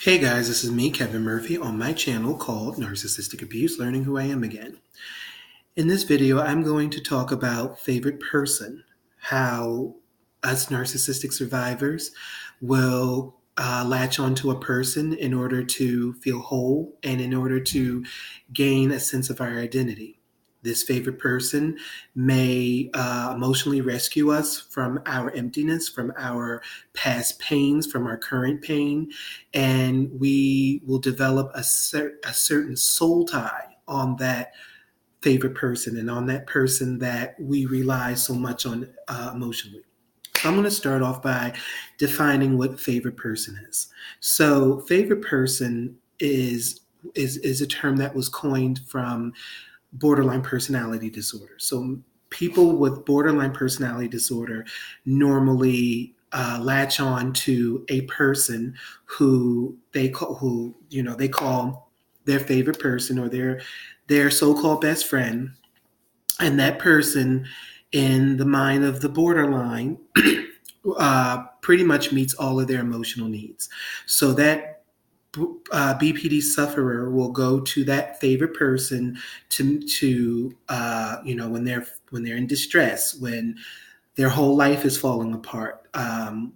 Hey guys, this is me, Kevin Murphy, on my channel called Narcissistic Abuse, Learning Who I Am Again. In this video, I'm going to talk about favorite person, how us narcissistic survivors will latch onto a person in order to feel whole and in order to gain a sense of our identity. This favorite person may emotionally rescue us from our emptiness, from our past pains, from our current pain, and we will develop a certain soul tie on that favorite person and on that person that we rely so much on emotionally. So I'm going to start off by defining what favorite person is. So favorite person is a term that was coined from borderline personality disorder. So people with borderline personality disorder normally latch on to a person who they call their favorite person or their so-called best friend, and that person in the mind of the borderline pretty much meets all of their emotional needs. So that BPD sufferer will go to that favorite person to when they're in distress, when their whole life is falling apart,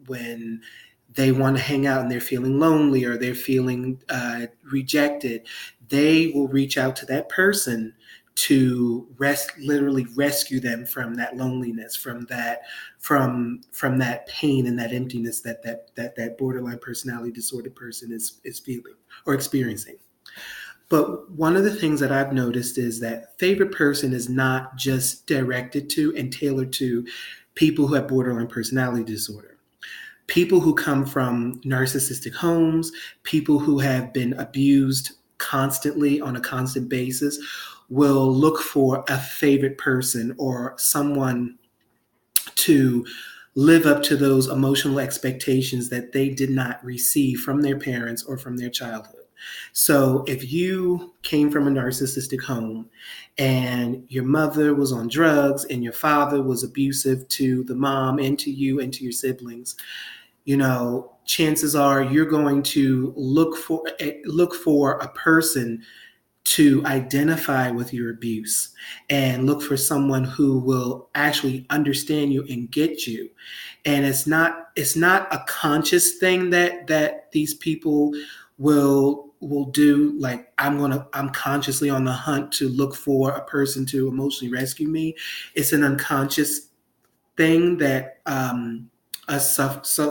when they want to hang out and they're feeling lonely or they're feeling rejected. They will reach out to that person to literally rescue them from that loneliness, from that pain and that emptiness that borderline personality disorder person is feeling or experiencing. But one of the things that I've noticed is that favorite person is not just directed to and tailored to people who have borderline personality disorder. People who come from narcissistic homes, people who have been abused constantly on a constant basis will look for a favorite person or someone to live up to those emotional expectations that they did not receive from their parents or from their childhood. So if you came from a narcissistic home and your mother was on drugs and your father was abusive to the mom and to you and to your siblings, chances are you're going to look for a person to identify with your abuse and look for someone who will actually understand you and get you. And it's not a conscious thing that these people will do. Like I'm consciously on the hunt to look for a person to emotionally rescue me. It's an unconscious thing that us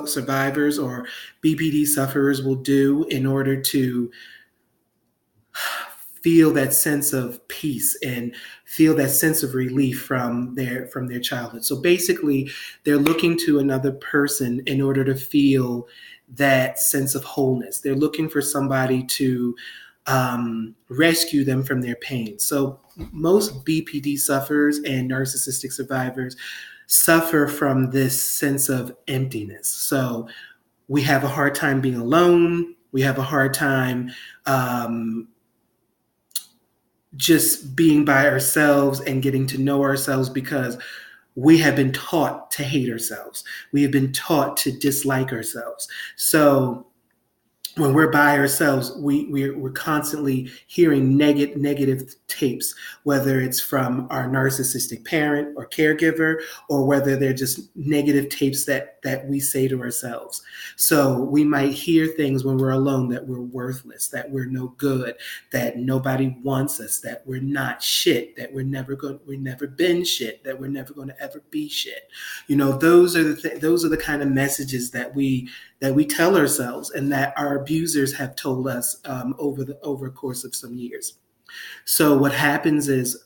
survivors or BPD sufferers will do in order to feel that sense of peace and feel that sense of relief from their childhood. So basically, they're looking to another person in order to feel that sense of wholeness. They're looking for somebody to rescue them from their pain. So most BPD sufferers and narcissistic survivors suffer from this sense of emptiness. So we have a hard time being alone. We have a hard time just being by ourselves and getting to know ourselves because we have been taught to hate ourselves. We have been taught to dislike ourselves. So when we're by ourselves, we're constantly hearing negative tapes, whether it's from our narcissistic parent or caregiver, or whether they're just negative tapes that we say to ourselves. So we might hear things when we're alone that we're worthless, that we're no good, that nobody wants us, that we're not shit, that we've never been shit, that we're never going to ever be shit. Those are the kind of messages that we tell ourselves and that our abusers have told us over a course of some years. So what happens is,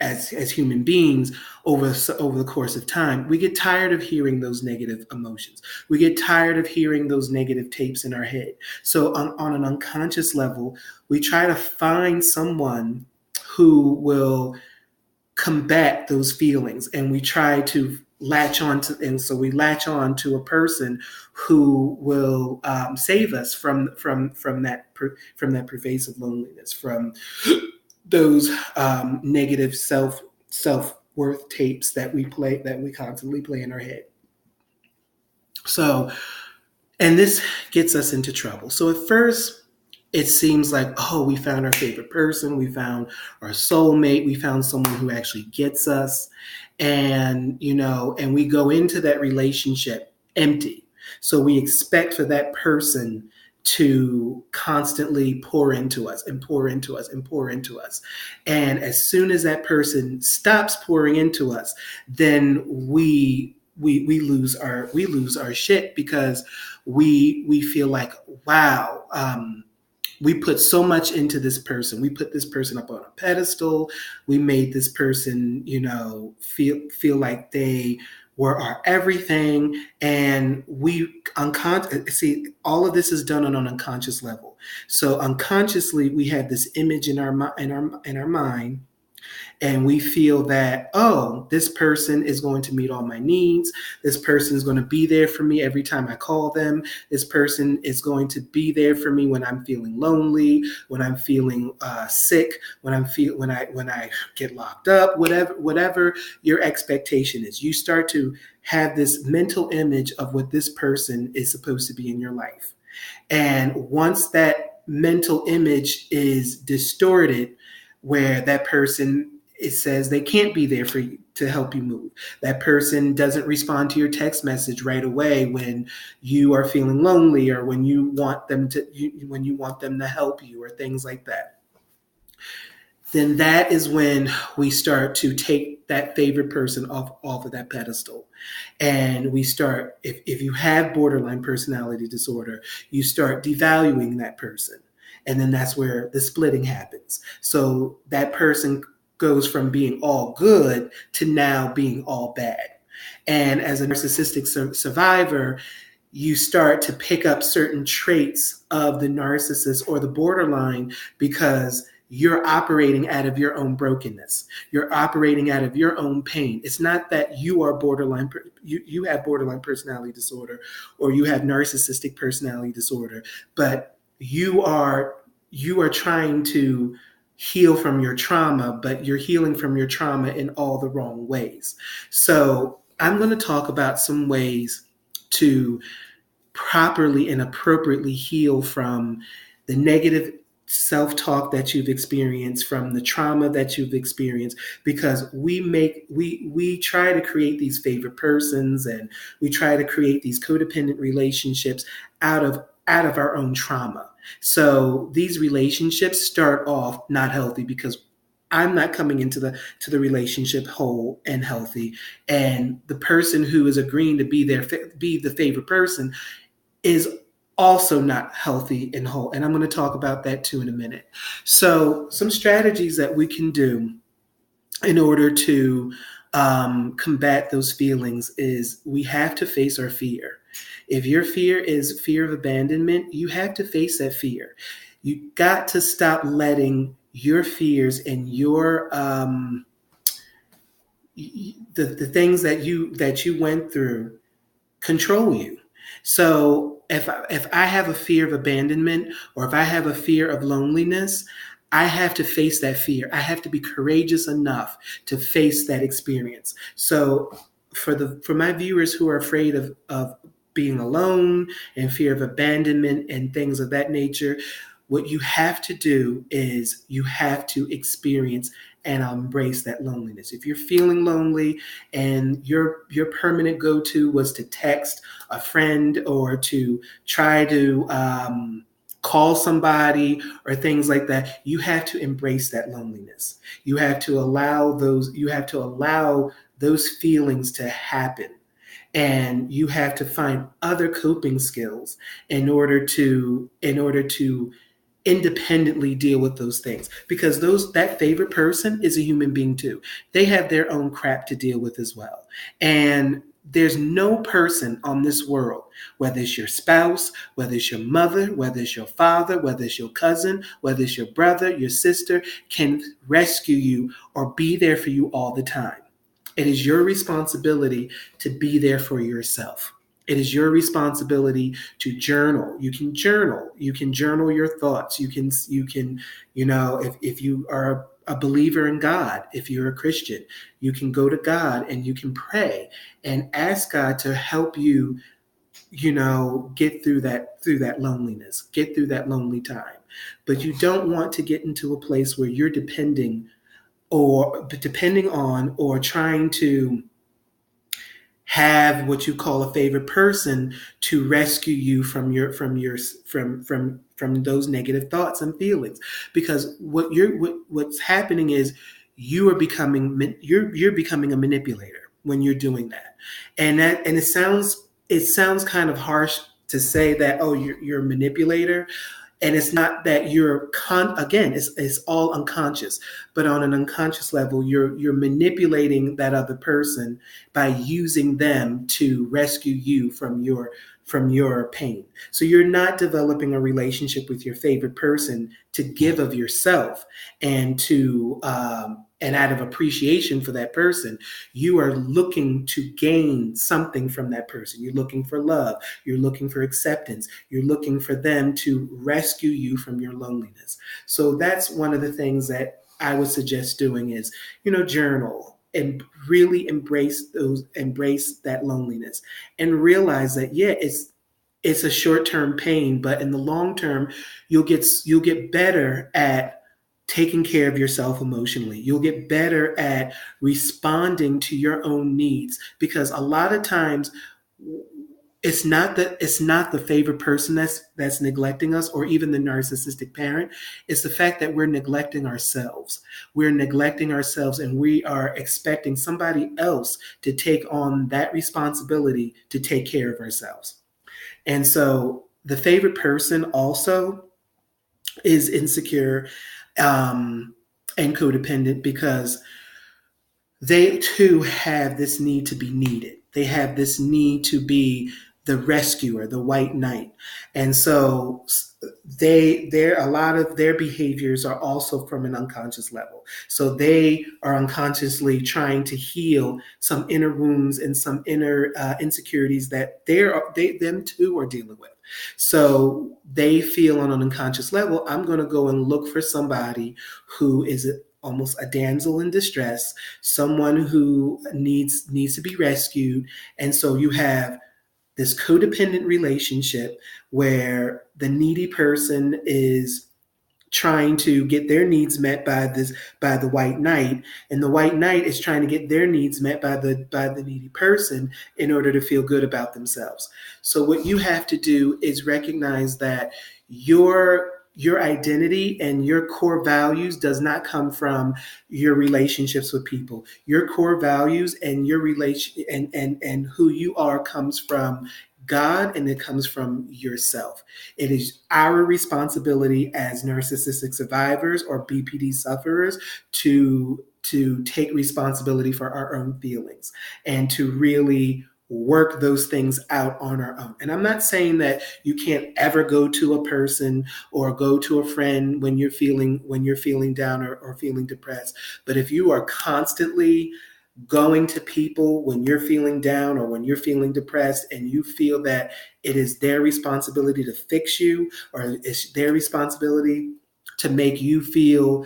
as human beings, over the course of time, we get tired of hearing those negative emotions. We get tired of hearing those negative tapes in our head. So on an unconscious level, we try to find someone who will combat those feelings, and we try to latch on to, and so we latch on to a person who will save us from that pervasive loneliness, from those negative self-worth tapes that we constantly play in our head. So And this gets us into trouble. So at first, it seems like, oh, we found our favorite person, we found our soulmate, we found someone who actually gets us. And, and we go into that relationship empty. So we expect for that person to constantly pour into us and pour into us and pour into us. And as soon as that person stops pouring into us, then we lose our shit, because we feel like, wow, we put so much into this person. We put this person up on a pedestal. We made this person, feel like they were our everything. And see, all of this is done on an unconscious level. So unconsciously, we have this image in our mind, and we feel that, oh, this person is going to meet all my needs. This person is going to be there for me every time I call them. This person is going to be there for me when I'm feeling lonely, when I'm feeling sick, when I get locked up, whatever your expectation is. You start to have this mental image of what this person is supposed to be in your life. And once that mental image is distorted, where that person, it says they can't be there for you to help you move. That person doesn't respond to your text message right away when you are feeling lonely, or when you want them to help you, or things like that. Then that is when we start to take that favorite person off of that pedestal. And we start, if you have borderline personality disorder, you start devaluing that person. And then that's where the splitting happens. So that person goes from being all good to now being all bad. And as a narcissistic survivor, you start to pick up certain traits of the narcissist or the borderline, because you're operating out of your own brokenness. You're operating out of your own pain. It's not that you are borderline, you have borderline personality disorder, or you have narcissistic personality disorder, but you are trying to heal from your trauma, but you're healing from your trauma in all the wrong ways. So I'm going to talk about some ways to properly and appropriately heal from the negative self-talk that you've experienced, from the trauma that you've experienced, because we try to create these favorite persons, and we try to create these codependent relationships out of our own trauma. So these relationships start off not healthy, because I'm not coming into the relationship whole and healthy, and the person who is agreeing to be the favorite person is also not healthy and whole. And I'm going to talk about that too in a minute. So some strategies that we can do in order to combat those feelings is, we have to face our fear. If your fear is fear of abandonment, you have to face that fear. You got to stop letting your fears and your the things that you went through control you. So if I have a fear of abandonment, or if I have a fear of loneliness, I have to face that fear. I have to be courageous enough to face that experience. So for my viewers who are afraid of being alone, and fear of abandonment and things of that nature, what you have to do is you have to experience and embrace that loneliness. If you're feeling lonely and your permanent go-to was to text a friend, or to try to call somebody, or things like that, you have to embrace that loneliness. You have to allow those feelings to happen. And you have to find other coping skills in order to independently deal with those things, because that favorite person is a human being too. They have their own crap to deal with as well. And there's no person on this world, whether it's your spouse, whether it's your mother, whether it's your father, whether it's your cousin, whether it's your brother, your sister, can rescue you or be there for you all the time. It is your responsibility to be there for yourself. It is your responsibility to journal. You can journal. You can journal your thoughts. You can, if you are a believer in God, if you're a Christian, you can go to God and you can pray and ask God to help you get through that loneliness, get through that lonely time. But you don't want to get into a place where you're depending on or trying to have what you call a favorite person to rescue you from those negative thoughts and feelings. Because what's happening is you're becoming a manipulator when you're doing that. And it sounds kind of harsh to say that, oh, you're a manipulator. And it's not that again, it's all unconscious, but on an unconscious level, you're manipulating that other person by using them to rescue you from your pain. So you're not developing a relationship with your favorite person to give of yourself and and out of appreciation for that person. You are looking to gain something from that person. You're looking for love. You're looking for acceptance. You're looking for them to rescue you from your loneliness. So that's one of the things that I would suggest doing is, journal and really embrace that loneliness and realize that, yeah, it's a short-term pain, but in the long term, you'll get better at taking care of yourself emotionally. You'll get better at responding to your own needs, because a lot of times it's not the favorite person that's neglecting us, or even the narcissistic parent. It's the fact that we're neglecting ourselves. We're neglecting ourselves, and we are expecting somebody else to take on that responsibility to take care of ourselves. And so the favorite person also is insecure and codependent, because they too have this need to be needed. They have this need to be the rescuer, the white knight. And so a lot of their behaviors are also from an unconscious level. So they are unconsciously trying to heal some inner wounds and some inner insecurities that them too are dealing with. So they feel on an unconscious level, I'm going to go and look for somebody who is almost a damsel in distress, someone who needs to be rescued. And so you have this codependent relationship where the needy person is trying to get their needs met by the white knight, and the white knight is trying to get their needs met by the needy person in order to feel good about themselves. So what you have to do is recognize that your identity and your core values does not come from your relationships with people. Your core values and your relation and who you are comes from God, and it comes from yourself. It is our responsibility as narcissistic survivors or BPD sufferers to take responsibility for our own feelings and to really work those things out on our own. And I'm not saying that you can't ever go to a person or go to a friend when you're feeling down or feeling depressed. But if you are constantly going to people when you're feeling down or when you're feeling depressed, and you feel that it is their responsibility to fix you, or it's their responsibility to make you feel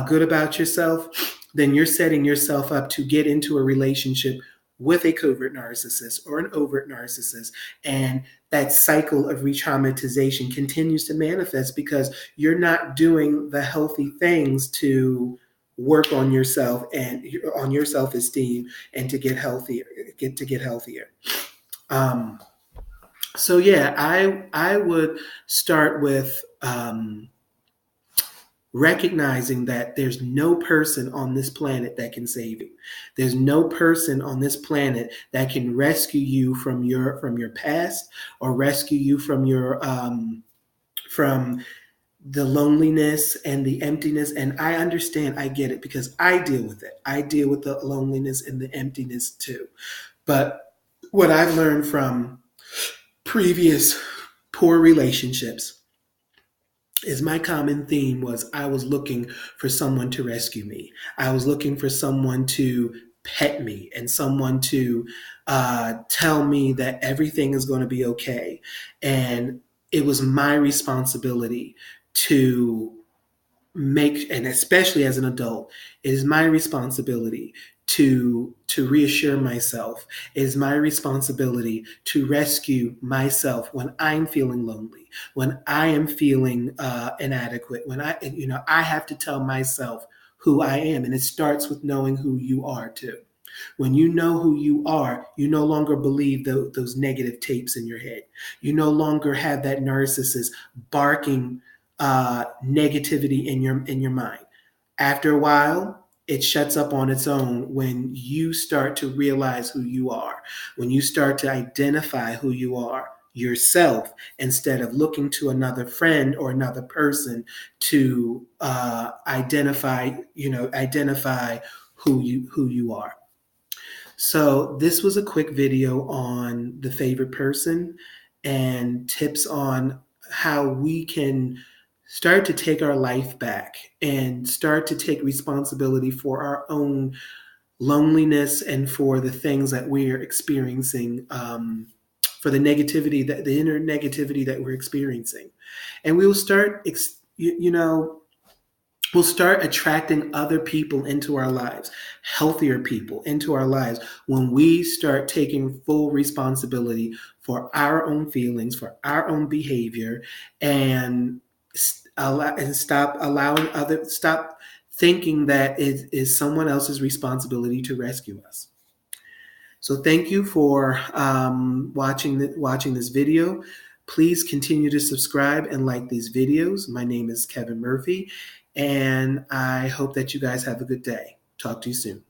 good about yourself, then you're setting yourself up to get into a relationship with a covert narcissist or an overt narcissist. And that cycle of re-traumatization continues to manifest because you're not doing the healthy things to work on yourself and on your self-esteem and to get healthier. So yeah, I would start with recognizing that there's no person on this planet that can save you. There's no person on this planet that can rescue you from your past, or rescue you from from the loneliness and the emptiness. And I understand, I get it, because I deal with it. I deal with the loneliness and the emptiness too. But what I've learned from previous poor relationships is my common theme was I was looking for someone to rescue me. I was looking for someone to pet me and someone to tell me that everything is going to be okay. And it was my responsibility to make, and especially as an adult, it is my responsibility to reassure myself. It is my responsibility to rescue myself when I'm feeling lonely, when I am feeling inadequate, when I have to tell myself who I am. And it starts with knowing who you are too. When you know who you are, you no longer believe those negative tapes in your head. You no longer have that narcissist barking negativity in your mind. After a while, it shuts up on its own when you start to realize who you are, when you start to identify who you are yourself, instead of looking to another friend or another person to identify who you are. So this was a quick video on the favorite person and tips on how we can start to take our life back and start to take responsibility for our own loneliness and for the things that we're experiencing, for the inner negativity that we're experiencing. And we will start, we'll start attracting other people into our lives, healthier people into our lives, when we start taking full responsibility for our own feelings, for our own behavior, and stop thinking that it is someone else's responsibility to rescue us. So thank you for watching this video. Please continue to subscribe and like these videos. My name is Kevin Murphy, and I hope that you guys have a good day. Talk to you soon.